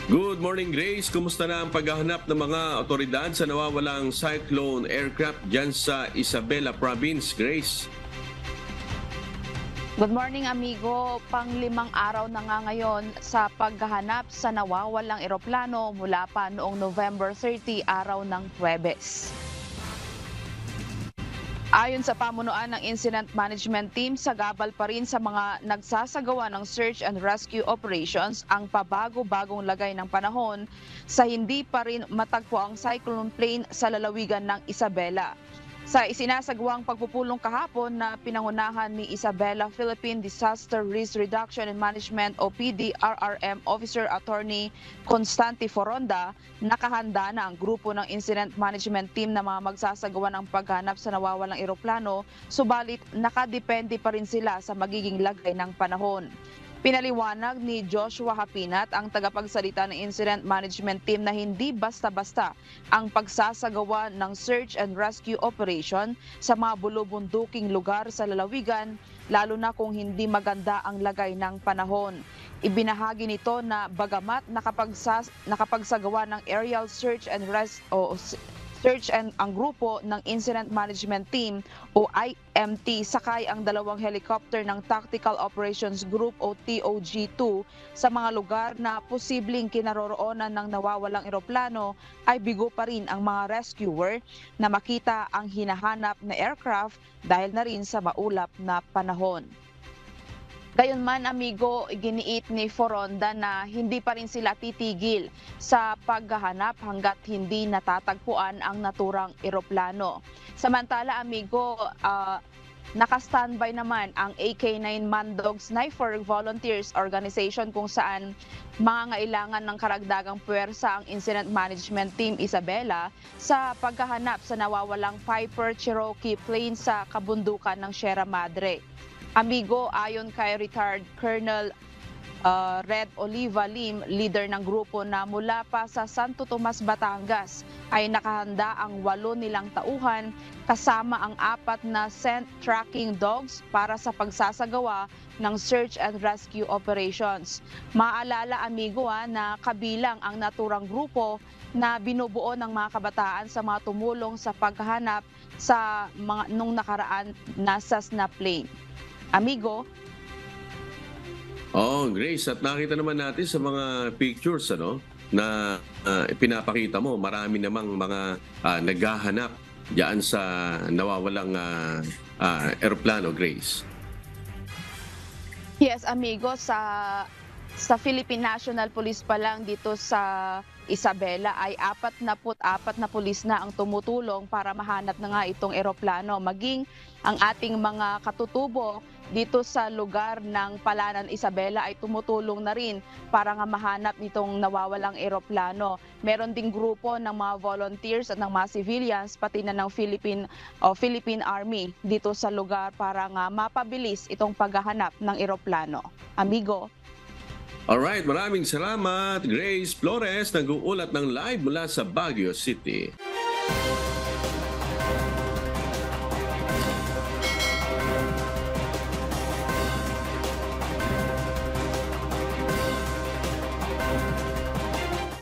Good morning, Grace. Kumusta na ang paghahanap ng mga otoridad sa nawawalang cyclone aircraft dyan sa Isabela Province, Grace? Good morning, amigo. Pang-limang araw na nga ngayon sa paghahanap sa nawawalang eroplano mula pa noong November 30, araw ng Huwebes. Ayon sa pamunuan ng Incident Management Team, sagabal pa rin sa mga nagsasagawa ng search and rescue operations ang pabago-bagong lagay ng panahon sa hindi pa rin matagpo ang cyclone plane sa lalawigan ng Isabela. Sa isinasagawang pagpupulong kahapon na pinangunahan ni Isabela Philippine Disaster Risk Reduction and Management o PDRRM Officer Attorney Constante Foronda, nakahanda na ang grupo ng Incident Management Team na mga magsasagawa ng paghanap sa nawawalang eroplano, subalit nakadepende pa rin sila sa magiging lagay ng panahon. Pinaliwanag ni Joshua Hapinat, ang tagapagsalita ng Incident Management Team, na hindi basta-basta ang pagsasagawa ng search and rescue operation sa mga bulubunduking lugar sa lalawigan, lalo na kung hindi maganda ang lagay ng panahon. Ibinahagi nito na bagamat nakapagsagawa ng aerial search and ang grupo ng Incident Management Team o IMT, sakay ang dalawang helicopter ng Tactical Operations Group o TOG-2 sa mga lugar na posibleng kinaroroonan ng nawawalang eroplano, ay bigo pa rin ang mga rescuer na makita ang hinahanap na aircraft dahil na rin sa maulap na panahon. Gayunman, amigo, giniit ni Foronda na hindi pa rin sila titigil sa paghahanap hanggat hindi natatagpuan ang naturang eroplano. Samantala, amigo, naka-standby naman ang AK9 Mandog Sniper Volunteers Organization, kung saan mangangailangan ng karagdagang puwersa ang Incident Management Team Isabela sa paghahanap sa nawawalang Piper Cherokee plane sa kabundukan ng Sierra Madre. Amigo, ayon kay retired Colonel Red Oliva Lim, leader ng grupo, na mula pa sa Santo Tomas, Batangas, ay nakahanda ang 8 nilang tauhan kasama ang 4 na scent tracking dogs para sa pagsasagawa ng search and rescue operations. Maalala, amigo, na kabilang ang naturang grupo na binubuo ng mga kabataan sa mga tumulong sa paghahanap sa mga nung nakaraan nasas na plane. Amigo? Oh, Grace, at nakita naman natin sa mga pictures na pinapakita mo, marami namang mga naghahanap diyan sa nawawalang eroplano, Grace. Yes, amigo, sa Philippine National Police pa lang dito sa Isabela ay 44 na pulis na ang tumutulong para mahanap na nga itong eroplano. Maging ang ating mga katutubo dito sa lugar ng Palanan, Isabela, ay tumutulong na rin para nga mahanap nitong nawawalang eroplano. Meron ding grupo ng mga volunteers at ng mga civilians, pati na ng Philippine Army dito sa lugar para nga mapabilis itong paghahanap ng eroplano. Amigo? Alright, maraming salamat, Grace Flores, nag-uulat ng live mula sa Baguio City.